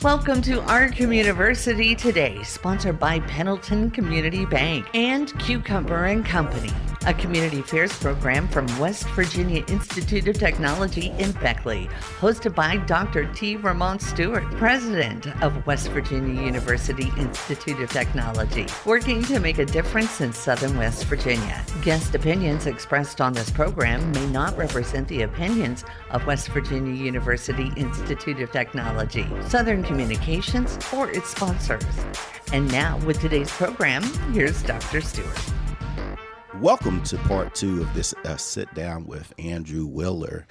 Welcome to our Communiversity today, sponsored by Pendleton Community Bank and Cucumber and Company, a community affairs program from West Virginia Institute of Technology in Beckley, hosted by Dr. T. Ramon Stewart, president of West Virginia University Institute of Technology, working to make a difference in Southern West Virginia. Guest opinions expressed on this program may not represent the opinions of West Virginia University Institute of Technology, Southern Communications, or its sponsors. And now, with today's program, here's Dr. Stewart. Welcome to part two of this sit down with Andrew Willer.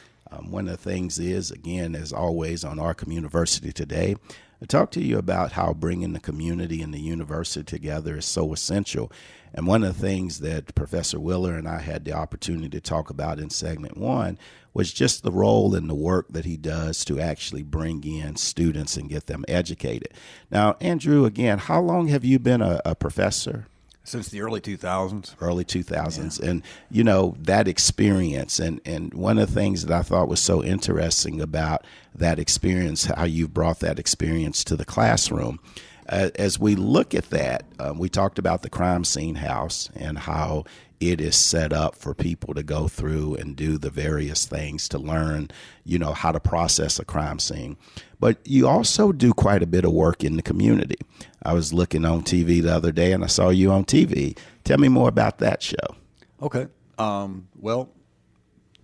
One of the things is, again, as always on our Communiversity today, I talk to you about how bringing the community and the university together is so essential. And one of the things that Professor Willer and I had the opportunity to talk about in segment one was just the role and the work that he does to actually bring in students and get them educated. Now, Andrew, again, how long have you been a professor? Since the early 2000s. Early 2000s. Yeah. And, you know, that experience, and one of the things that I thought was so interesting about that experience, how you've brought that experience to the classroom. As we look at that, we talked about the crime scene house and how it is set up for people to go through and do the various things to learn, you know, how to process a crime scene. But you also do quite a bit of work in the community. I was looking on TV the other day and I saw you on TV. Tell me more about that show. Okay. Well,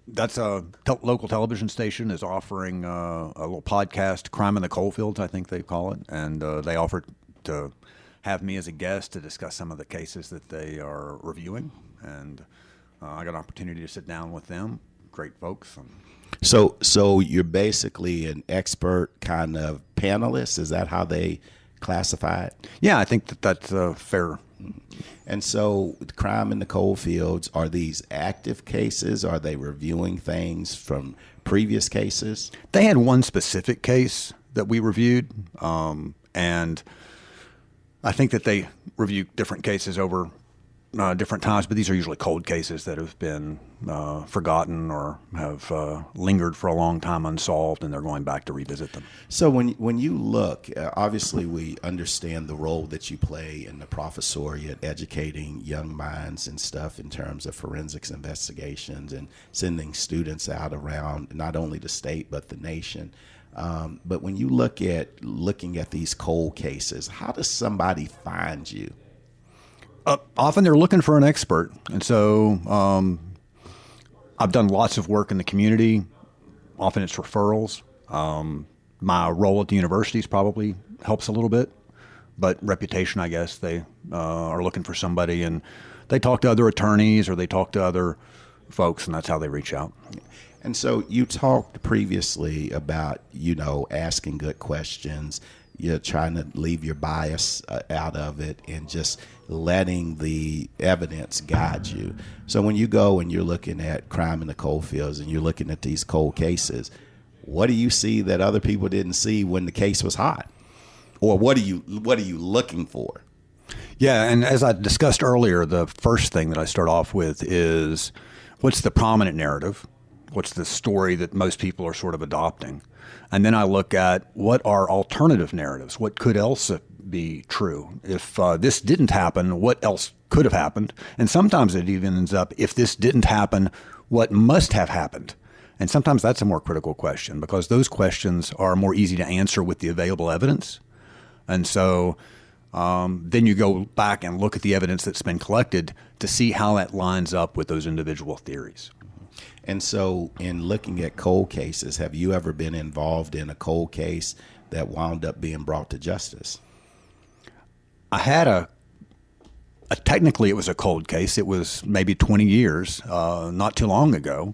that's a local television station is offering a little podcast, Crime in the Coalfields, I think they call it. And they offered to have me as a guest to discuss some of the cases that they are reviewing. And I got an opportunity to sit down with them. Great folks. So you're basically an expert kind of panelist. Is that how they classify it? Yeah, I think that's fair. And so crime in the coal fields, are these active cases? Are they reviewing things from previous cases? They had one specific case that we reviewed, and I think that they review different cases over different times, but these are usually cold cases that have been forgotten or have lingered for a long time unsolved, and they're going back to revisit them. So when you look, obviously we understand the role that you play in the professoriate, educating young minds and stuff in terms of forensics investigations and sending students out around not only the state but the nation. But when you looking at these cold cases, how does somebody find you? Often they're looking for an expert. And so I've done lots of work in the community. Often it's referrals. My role at the university probably helps a little bit. But reputation, I guess, they are looking for somebody. And they talk to other attorneys or they talk to other folks, and that's how they reach out. And so you talked previously about, you know, asking good questions. You're trying to leave your bias out of it and just letting the evidence guide you. So when you go and you're looking at crime in the coal fields and you're looking at these cold cases, what do you see that other people didn't see when the case was hot? Or what are you looking for? Yeah, and as I discussed earlier, the first thing that I start off with is what's the prominent narrative? What's the story that most people are sort of adopting? And then I look at what are alternative narratives? What could else be true? If this didn't happen, what else could have happened? And sometimes it even ends up, if this didn't happen, what must have happened? And sometimes that's a more critical question because those questions are more easy to answer with the available evidence. And so then you go back and look at the evidence that's been collected to see how that lines up with those individual theories. And so in looking at cold cases, have you ever been involved in a cold case that wound up being brought to justice? I had technically it was a cold case. It was maybe 20 years, not too long ago,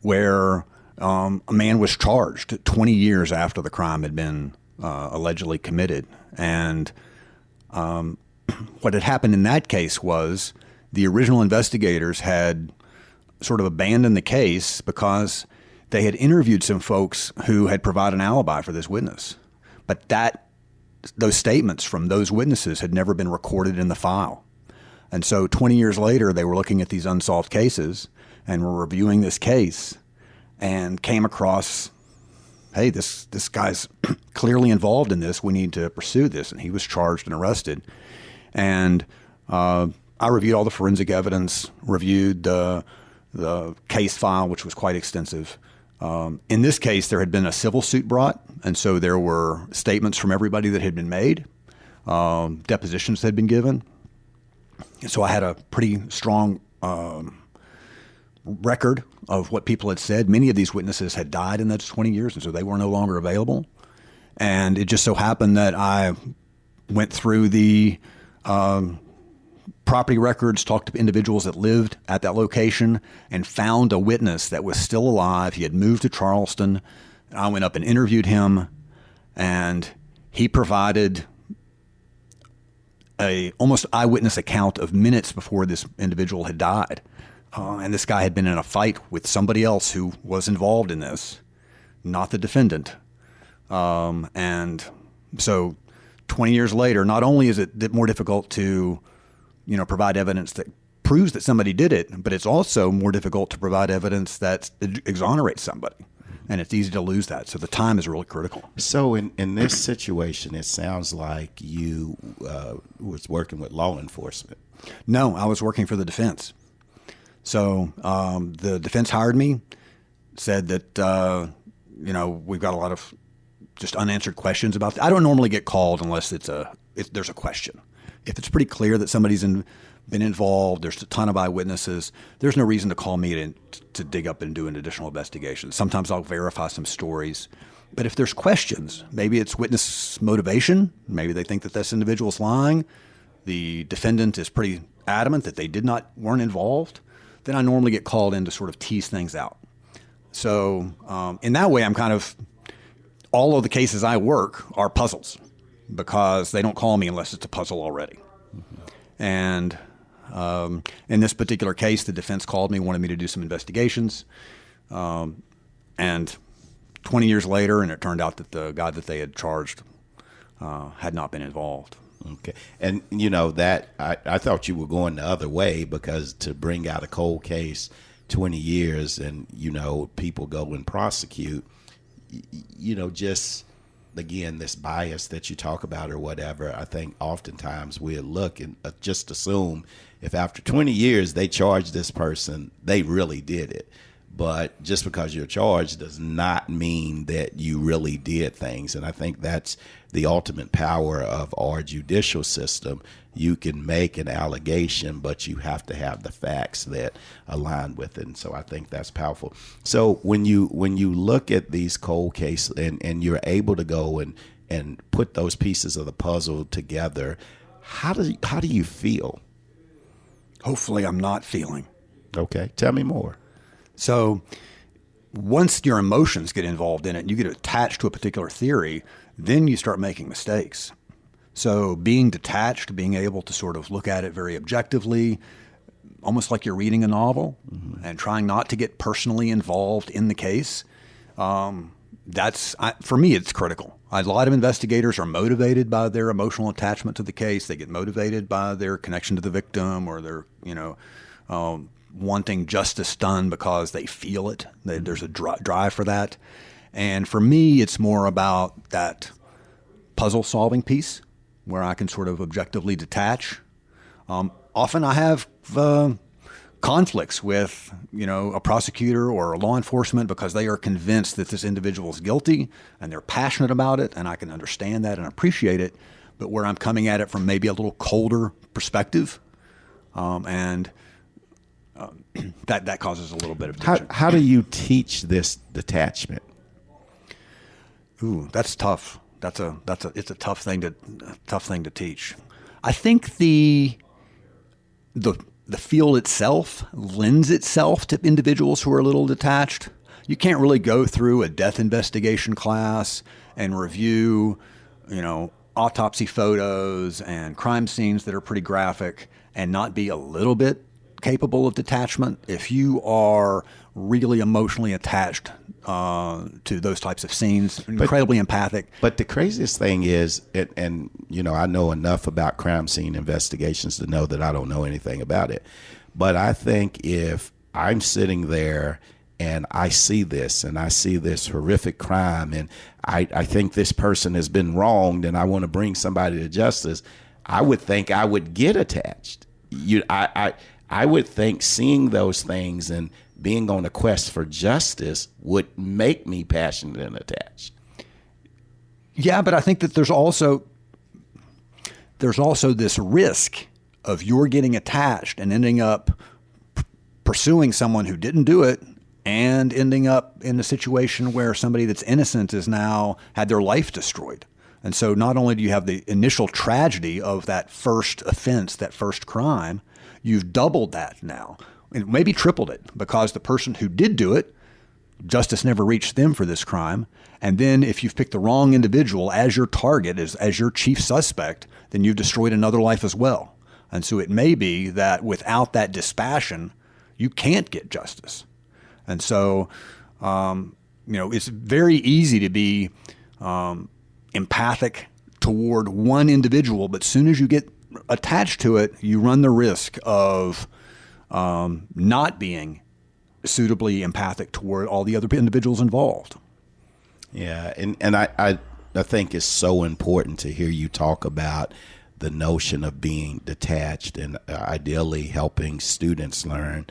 where a man was charged 20 years after the crime had been allegedly committed. And what had happened in that case was the original investigators had sort of abandoned the case because they had interviewed some folks who had provided an alibi for this witness. But those statements from those witnesses had never been recorded in the file. And so 20 years later, they were looking at these unsolved cases and were reviewing this case and came across hey, this guy's clearly involved in this. We need to pursue this. And he was charged and arrested. And I reviewed all the forensic evidence, reviewed the case file, which was quite extensive. In this case, there had been a civil suit brought, and so there were statements from everybody that had been made, depositions that had been given. And so I had a pretty strong record of what people had said. Many of these witnesses had died in those 20 years, and so they were no longer available. And it just so happened that I went through the property records, talked to individuals that lived at that location, and found a witness that was still alive. He had moved to Charleston. I went up and interviewed him, and he provided a almost eyewitness account of minutes before this individual had died. And this guy had been in a fight with somebody else who was involved in this, not the defendant. And so 20 years later, not only is it more difficult to, provide evidence that proves that somebody did it, but it's also more difficult to provide evidence that exonerates somebody. And it's easy to lose that. So the time is really critical. So in this situation, it sounds like you was working with law enforcement. No, I was working for the defense. So the defense hired me, said that, we've got a lot of just unanswered questions about I don't normally get called unless there's a question. If it's pretty clear that somebody's been involved, there's a ton of eyewitnesses, there's no reason to call me to dig up and do an additional investigation. Sometimes I'll verify some stories. But if there's questions, maybe it's witness motivation, maybe they think that this individual's lying, the defendant is pretty adamant that they weren't involved, then I normally get called in to sort of tease things out. So in that way, I'm kind of, all of the cases I work are puzzles because they don't call me unless it's a puzzle already. Mm-hmm. And in this particular case, the defense called me, wanted me to do some investigations. And 20 years later, and it turned out that the guy that they had charged had not been involved. Okay. And, that I thought you were going the other way because to bring out a cold case 20 years and, people go and prosecute, just, again, this bias that you talk about or whatever, I think oftentimes we'll look and just assume if after 20 years they charge this person, they really did it. But just because you're charged does not mean that you really did things. And I think that's the ultimate power of our judicial system. You can make an allegation, but you have to have the facts that align with it. And so I think that's powerful. So when you look at these cold cases and you're able to go and put those pieces of the puzzle together, how do you feel? Hopefully I'm not feeling. Okay. Tell me more. So once your emotions get involved in it and you get attached to a particular theory, then you start making mistakes. So being detached, being able to sort of look at it very objectively, almost like you're reading a novel, mm-hmm. and trying not to get personally involved in the case, for me, it's critical. A lot of investigators are motivated by their emotional attachment to the case. They get motivated by their connection to the victim or their, wanting justice done because they feel it. There's a drive for that. And for me, it's more about that puzzle-solving piece where I can sort of objectively detach. Often I have conflicts with, a prosecutor or a law enforcement because they are convinced that this individual is guilty and they're passionate about it, and I can understand that and appreciate it. But where I'm coming at it from maybe a little colder perspective, that causes a little bit of tension. How do you teach this detachment? Ooh, that's tough. It's a tough thing to teach. I think the field itself lends itself to individuals who are a little detached. You can't really go through a death investigation class and review, autopsy photos and crime scenes that are pretty graphic and not be a little bit capable of detachment. If you are really emotionally attached to those types of scenes, incredibly empathic. But the craziest thing is, and I know enough about crime scene investigations to know that I don't know anything about it. But I think if I'm sitting there and I see this horrific crime, and I think this person has been wronged, and I want to bring somebody to justice, I would think I would get attached. I would think seeing those things and being on a quest for justice would make me passionate and attached. Yeah, but I think that there's also this risk of you're getting attached and ending up pursuing someone who didn't do it and ending up in a situation where somebody that's innocent is now had their life destroyed. And so not only do you have the initial tragedy of that first offense, that first crime, you've doubled that now, and maybe tripled it, because the person who did do it, justice never reached them for this crime. And then if you've picked the wrong individual as your target, as your chief suspect, then you've destroyed another life as well. And so it may be that without that dispassion, you can't get justice. And so, it's very easy to be empathic toward one individual, but as soon as you get attached to it, you run the risk of not being suitably empathic toward all the other individuals involved. Yeah, and I think it's so important to hear you talk about the notion of being detached and ideally helping students learn,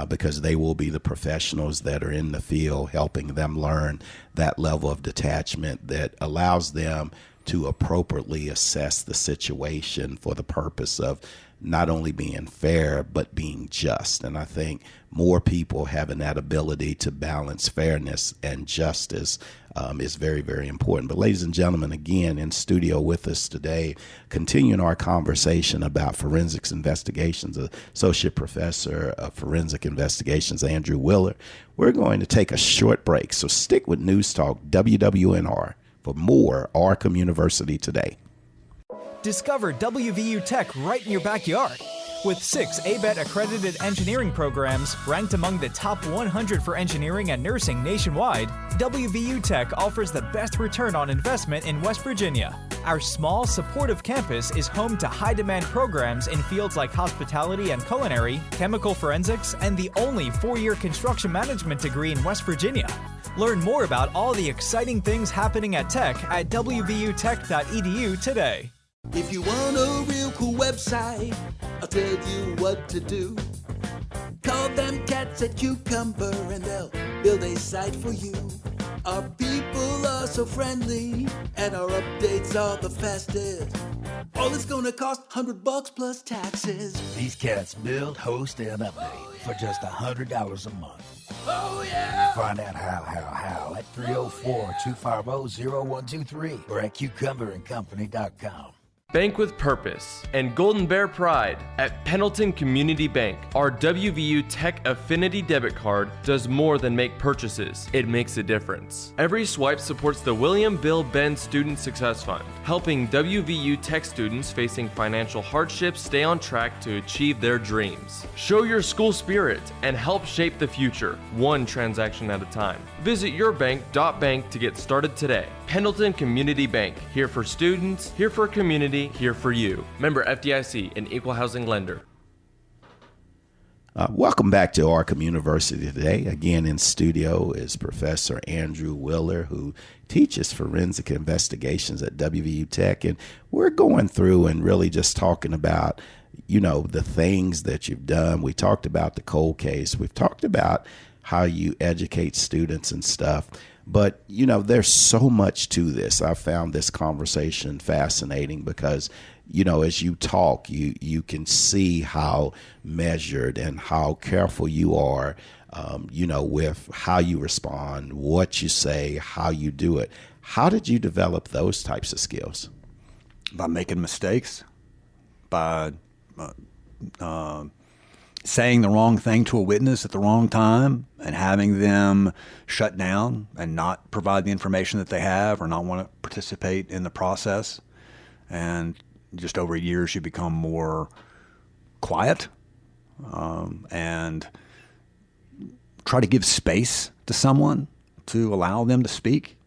because they will be the professionals that are in the field, helping them learn that level of detachment that allows them to appropriately assess the situation for the purpose of not only being fair, but being just. And I think more people having that ability to balance fairness and justice is very, very important. But ladies and gentlemen, again, in studio with us today, continuing our conversation about forensics investigations, Associate Professor of Forensic Investigations, Andrew Willer. We're going to take a short break, so stick with News Talk WWNR for more Our Communiversity Today. Discover WVU Tech right in your backyard. With 6 ABET accredited engineering programs ranked among the top 100 for engineering and nursing nationwide, WVU Tech offers the best return on investment in West Virginia. Our small, supportive campus is home to high-demand programs in fields like hospitality and culinary, chemical forensics, and the only 4-year construction management degree in West Virginia. Learn more about all the exciting things happening at Tech at wvutech.edu today. If you want a real cool website, I'll tell you what to do. Call them cats at Cucumber and they'll build a site for you. Our people are so friendly and our updates are the fastest. All it's gonna cost $100 plus taxes. These cats build, host, and update for just $100 a month. Oh yeah! Find out how at 304-250-0123 or at cucumberandcompany.com. Bank with purpose and Golden Bear pride at Pendleton Community Bank. Our WVU Tech Affinity debit card does more than make purchases. It makes a difference. Every swipe supports the William Bill Benn Student Success Fund, helping WVU Tech students facing financial hardships stay on track to achieve their dreams. Show your school spirit and help shape the future, one transaction at a time. Visit yourbank.bank to get started today. Pendleton Community Bank, here for students, here for community, here for you. Member FDIC, an equal housing lender. Welcome back to Our Communiversity Today. Again, in studio is Professor Andrew Willer, who teaches forensic investigations at WVU Tech. And we're going through and really just talking about, the things that you've done. We talked about the cold case. We've talked about how you educate students and stuff. But, there's so much to this. I found this conversation fascinating because, as you talk, you can see how measured and how careful you are, with how you respond, what you say, how you do it. How did you develop those types of skills? By making mistakes, by saying the wrong thing to a witness at the wrong time and having them shut down and not provide the information that they have or not want to participate in the process. And just over years, you become more quiet and try to give space to someone to allow them to speak.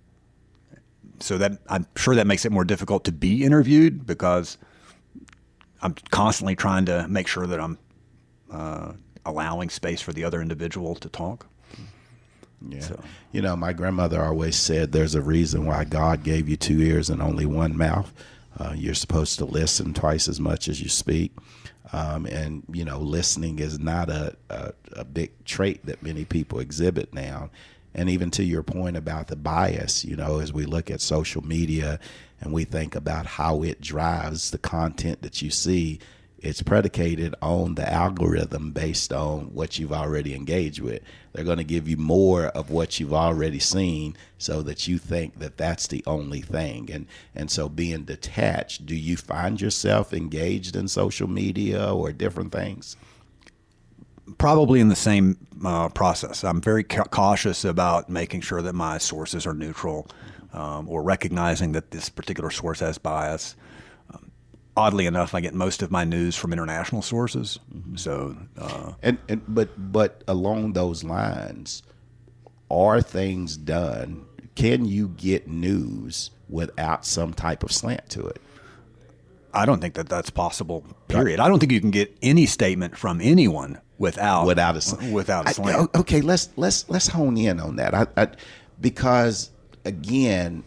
So that I'm sure that makes it more difficult to be interviewed because I'm constantly trying to make sure that I'm allowing space for the other individual to talk. Yeah. So. You know, my grandmother always said there's a reason why God gave you 2 ears and only one mouth. You're supposed to listen twice as much as you speak. And, you know, listening is not a big trait that many people exhibit now. And even to your point about the bias, you know, as we look at social media and we think about how it drives the content that you see, it's predicated on the algorithm based on what you've already engaged with. They're going to give you more of what you've already seen so that you think that that's the only thing. And so being detached, do you find yourself engaged in social media or different things? Probably in the same process. I'm very cautious about making sure that my sources are neutral or recognizing that this particular source has bias. Oddly enough, I get most of my news from international sources. Mm-hmm. So, but along those lines, are things done? Can you get news without some type of slant to it? I don't think that that's possible. Period. I don't think you can get any statement from anyone without a slant. Okay, let's hone in on that. Because again,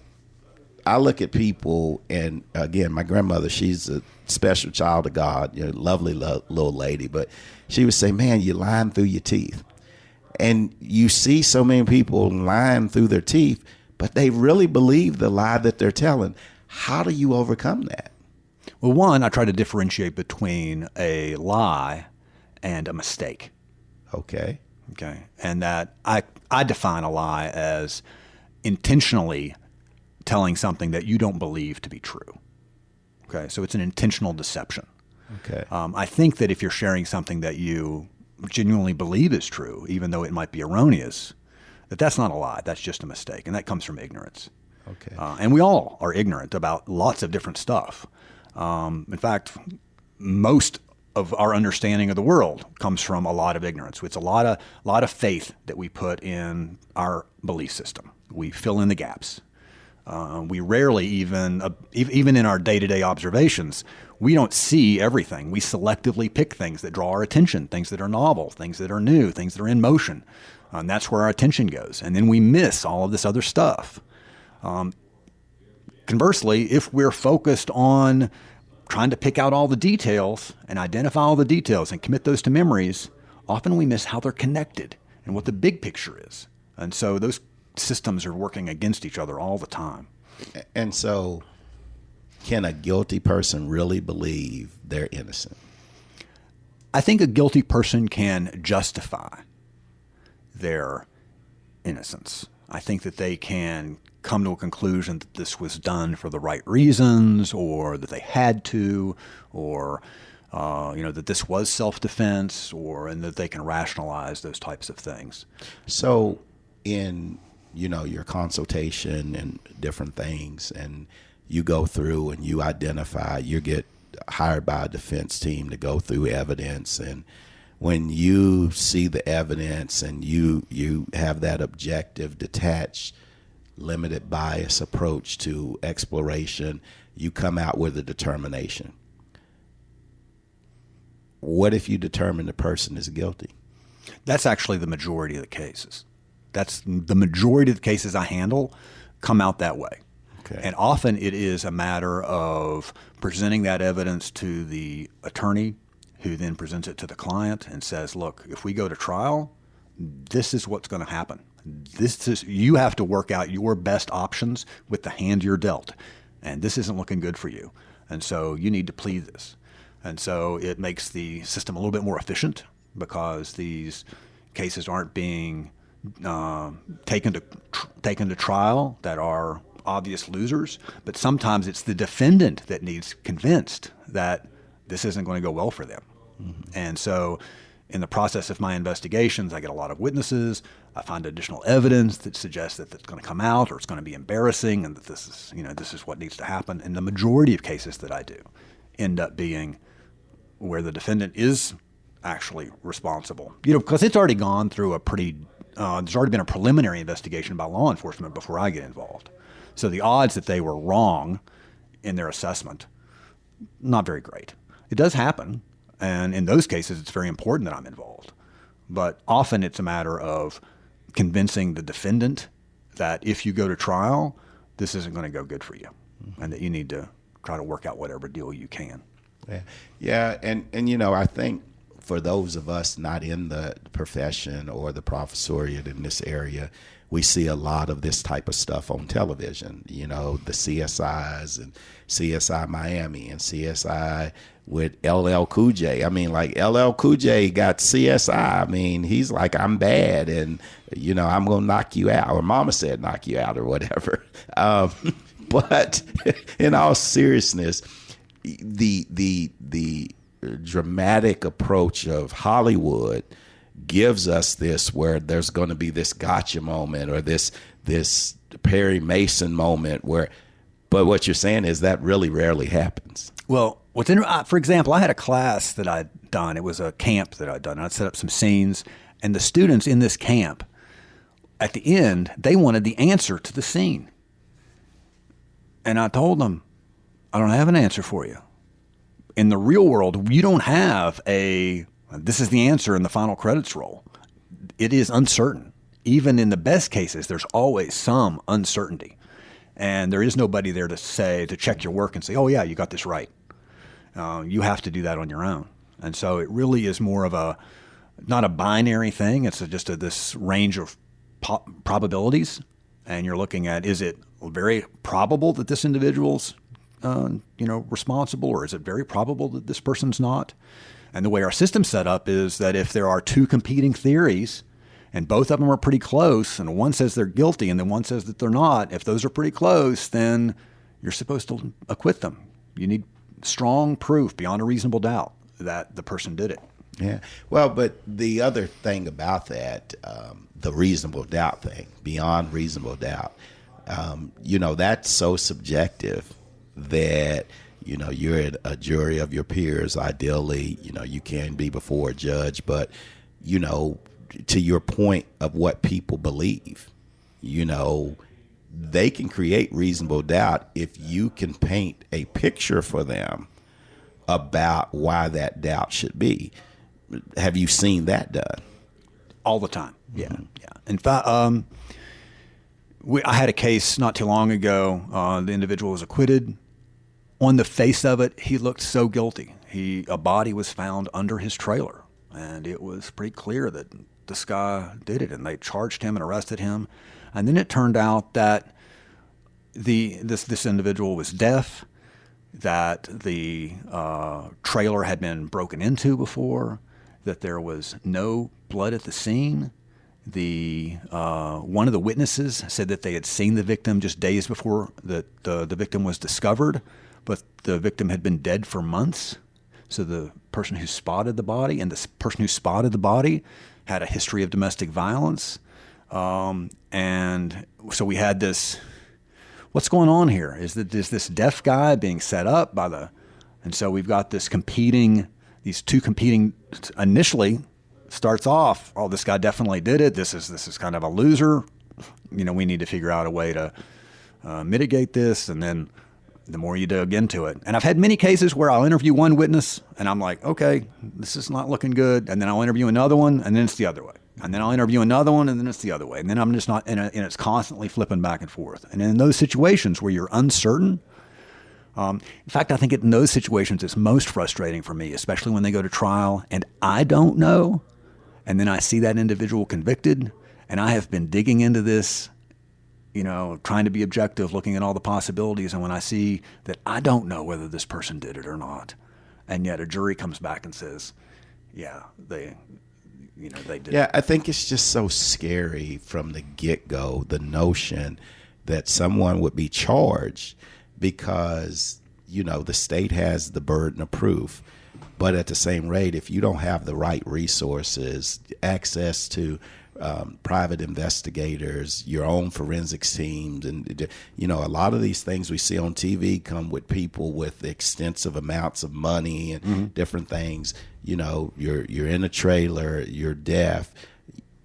I look at people, and again, my grandmother, she's a special child of God, you know, lovely little lady, but she would say, man, you're lying through your teeth. And you see so many people lying through their teeth, but they really believe the lie that they're telling. How do you overcome that? Well, one, I try to differentiate between a lie and a mistake. Okay. And that I define a lie as intentionally telling something that you don't believe to be true. Okay, so it's an intentional deception. Okay. I think that if you're sharing something that you genuinely believe is true, even though it might be erroneous, that's not a lie. That's just a mistake, and that comes from ignorance. Okay. And we all are ignorant about lots of different stuff. In fact, most of our understanding of the world comes from a lot of ignorance. It's a lot of faith that we put in our belief system. We fill in the gaps. We rarely even in our day-to-day observations, we don't see everything. We selectively pick things that draw our attention, things that are novel, things that are new, things that are in motion. And that's where our attention goes. And then we miss all of this other stuff. Conversely, if we're focused on trying to pick out all the details and identify all the details and commit those to memories, often we miss how they're connected and what the big picture is. And so those systems are working against each other all the time. And so can a guilty person really believe they're innocent? I think a guilty person can justify their innocence. I think that they can come to a conclusion that this was done for the right reasons, or that they had to, or that this was self-defense, and that they can rationalize those types of things. So in your consultation and different things, and you go through and you identify, you get hired by a defense team to go through evidence, and when you see the evidence and you have that objective, detached, limited bias approach to exploration, you come out with a determination. What if you determine the person is guilty? That's actually the majority of the cases. That's the majority of the cases I handle come out that way. Okay. And often it is a matter of presenting that evidence to the attorney, who then presents it to the client and says, look, if we go to trial, this is what's going to happen. You have to work out your best options with the hand you're dealt. And this isn't looking good for you. And so you need to plead this. And so it makes the system a little bit more efficient, because these cases aren't being taken to trial that are obvious losers, but sometimes it's the defendant that needs convinced that this isn't going to go well for them. Mm-hmm. And so in the process of my investigations, I get a lot of witnesses. I find additional evidence that suggests that it's going to come out, or it's going to be embarrassing, and that this is what needs to happen. And the majority of cases that I do end up being where the defendant is actually responsible, because it's already gone through there's already been a preliminary investigation by law enforcement before I get involved. So the odds that they were wrong in their assessment, not very great. It does happen, and in those cases, it's very important that I'm involved. But often it's a matter of convincing the defendant that if you go to trial, this isn't going to go good for you, and that you need to try to work out whatever deal you can. Yeah, and you know, I think for those of us not in the profession or the professoriate in this area, we see a lot of this type of stuff on television. You know, the CSIs and CSI Miami and CSI with LL Cool J. I mean, like LL Cool J got CSI. I mean, he's like, I'm bad, and you know, I'm gonna knock you out, or Mama said knock you out, or whatever. But in all seriousness, the dramatic approach of Hollywood gives us this, where there's going to be this gotcha moment or this Perry Mason moment but what you're saying is that really rarely happens. Well, for example, I had a class that I'd done. It was a camp that I'd done. I'd set up some scenes, and the students in this camp, at the end, they wanted the answer to the scene. And I told them, I don't have an answer for you. In the real world, you don't have this is the answer in the final credits roll. It is uncertain. Even in the best cases, there's always some uncertainty. And there is nobody there to check your work and say, oh, yeah, you got this right. You have to do that on your own. And so it really is more of not a binary thing. It's just this range of probabilities. And you're looking at, is it very probable that this individual's responsible, or is it very probable that this person's not? And the way our system's set up is that if there are two competing theories and both of them are pretty close, and one says they're guilty and then one says that they're not, if those are pretty close, then you're supposed to acquit them. You need strong proof beyond a reasonable doubt that the person did it. Yeah. Well, but the other thing about that, the reasonable doubt thing, beyond reasonable doubt, that's so subjective that, you're at a jury of your peers. Ideally, you can be before a judge, but, to your point of what people believe, they can create reasonable doubt if you can paint a picture for them about why that doubt should be. Have you seen that done? All the time. Yeah. Mm-hmm. Yeah. In fact, I had a case not too long ago. The individual was acquitted. On the face of it, he looked so guilty. A body was found under his trailer, and it was pretty clear that this guy did it, and they charged him and arrested him. And then it turned out that this individual was deaf, that the trailer had been broken into before, that there was no blood at the scene. One of the witnesses said that they had seen the victim just days before the victim was discovered, but the victim had been dead for months. So the person who spotted the body had a history of domestic violence. And so we had this, what's going on here? Is this deaf guy being set up and so we've got these two competing, initially starts off, oh, this guy definitely did it. This is kind of a loser. We need to figure out a way to mitigate this. And then the more you dig into it. And I've had many cases where I'll interview one witness and I'm like, okay, this is not looking good. And then I'll interview another one and then it's the other way. And then I'll interview another one and then it's the other way. And then I'm just not, and it's constantly flipping back and forth. And in those situations where you're uncertain, in fact, I think in those situations it's most frustrating for me, especially when they go to trial and I don't know. And then I see that individual convicted and I have been digging into this, trying to be objective, looking at all the possibilities. And when I see that I don't know whether this person did it or not, and yet a jury comes back and says, yeah, they did. Yeah, I think it's just so scary from the get-go, the notion that someone would be charged because, the state has the burden of proof. But at the same rate, if you don't have the right resources, access to private investigators, your own forensics teams, and a lot of these things we see on TV come with people with extensive amounts of money and different things. You're in a trailer, you're deaf,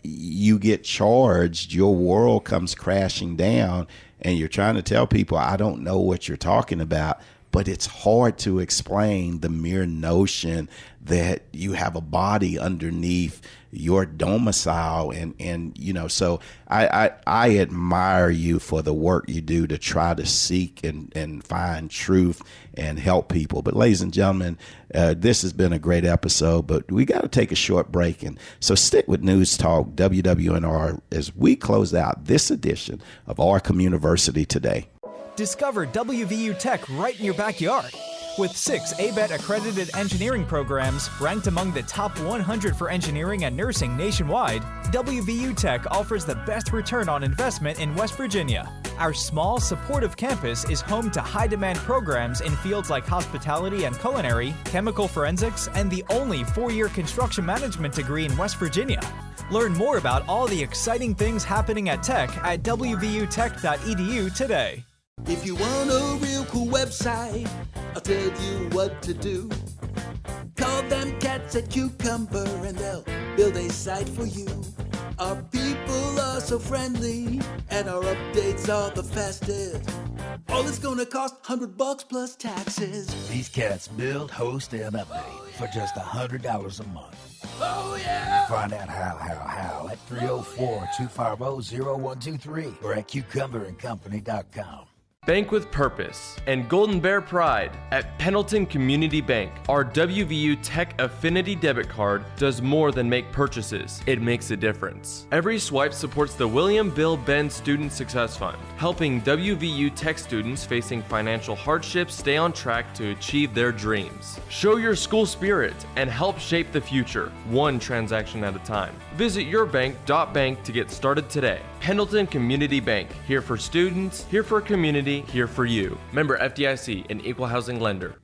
you get charged, your world comes crashing down, and you're trying to tell people, I don't know what you're talking about, but it's hard to explain the mere notion that you have a body underneath your domicile. And so I admire you for the work you do to try to seek and find truth and help people. But ladies and gentlemen, this has been a great episode, but we got to take a short break. And so stick with News Talk WWNR as we close out this edition of our Communiversity Today. Discover WVU Tech right in your backyard. With 6 ABET accredited engineering programs ranked among the top 100 for engineering and nursing nationwide, WVU Tech offers the best return on investment in West Virginia. Our small, supportive campus is home to high-demand programs in fields like hospitality and culinary, chemical forensics, and the only 4-year construction management degree in West Virginia. Learn more about all the exciting things happening at Tech at wvutech.edu today. If you want a real cool website, I'll tell you what to do. Call them cats at Cucumber and they'll build a site for you. Our people are so friendly and our updates are the fastest. All it's gonna cost $100 plus taxes. These cats build, host, and update for just $100 a month. Oh yeah! Find out how at 304-250-0123 or at cucumberandcompany.com. Bank with purpose and Golden Bear pride. At Pendleton Community Bank, our WVU Tech Affinity debit card does more than make purchases. It makes a difference. Every swipe supports the William Bill Benn Student Success Fund, helping WVU Tech students facing financial hardships stay on track to achieve their dreams. Show your school spirit and help shape the future, one transaction at a time. Visit yourbank.bank to get started today. Pendleton Community Bank, here for students, here for community, here for you. Member FDIC, an equal housing lender.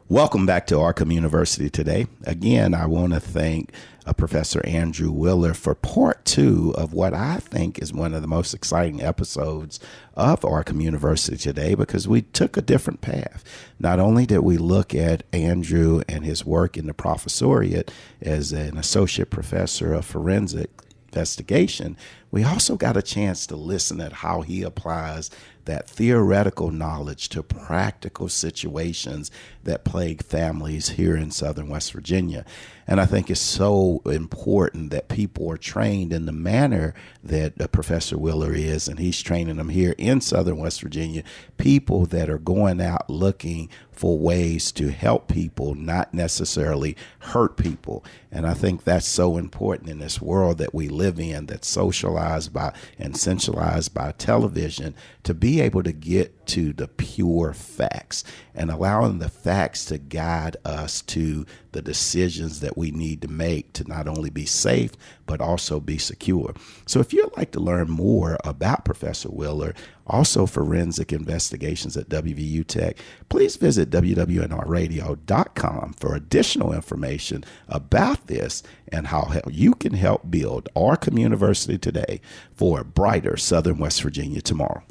Welcome back to our Communiversity Today. Again, I want to thank Professor Andrew Willer for part 2 of what I think is one of the most exciting episodes of our Communiversity Today, because we took a different path. Not only did we look at Andrew and his work in the professoriate as an associate professor of forensic investigation, we also got a chance to listen at how he applies that theoretical knowledge to practical situations that plague families here in Southern West Virginia. And I think it's so important that people are trained in the manner that Professor Willer is, and he's training them here in Southern West Virginia, people that are going out looking for ways to help people, not necessarily hurt people. And I think that's so important in this world that we live in, that's socialized by and centralized by television, to be able to get to the pure facts and allowing the facts to guide us to the decisions that we need to make to not only be safe, but also be secure. So if you'd like to learn more about Professor Willer, also forensic investigations at WVU Tech, please visit WWNRradio.com for additional information about this and how you can help build our Communiversity Today for a brighter Southern West Virginia tomorrow.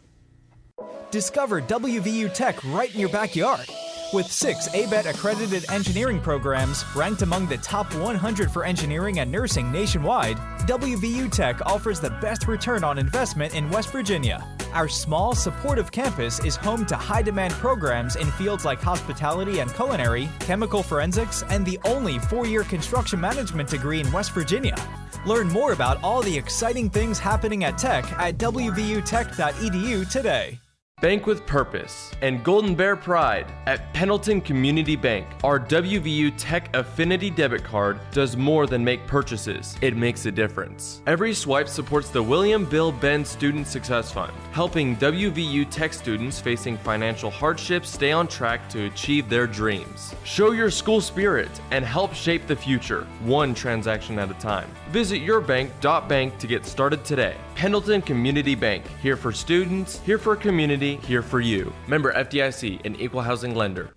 Discover WVU Tech right in your backyard. With 6 ABET accredited engineering programs ranked among the top 100 for engineering and nursing nationwide, WVU Tech offers the best return on investment in West Virginia. Our small, supportive campus is home to high-demand programs in fields like hospitality and culinary, chemical forensics, and the only 4-year construction management degree in West Virginia. Learn more about all the exciting things happening at Tech at wvutech.edu today. Bank with purpose and Golden Bear pride. At Pendleton Community Bank, our WVU Tech Affinity debit card does more than make purchases. It makes a difference. Every swipe supports the William Bill Benn Student Success Fund, helping WVU Tech students facing financial hardships stay on track to achieve their dreams. Show your school spirit and help shape the future, one transaction at a time. Visit yourbank.bank to get started today. Pendleton Community Bank, here for students, here for community, here for you. Member FDIC, an equal housing lender.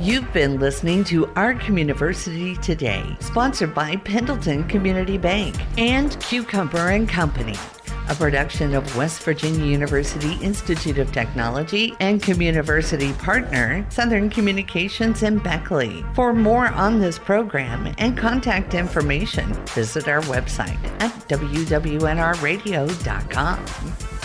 You've been listening to our Communiversity Today, sponsored by Pendleton Community Bank and Cucumber and Company, a production of West Virginia University Institute of Technology and Communiversity partner Southern Communications in Beckley. For more on this program and contact information, visit our website at wwnrradio.com.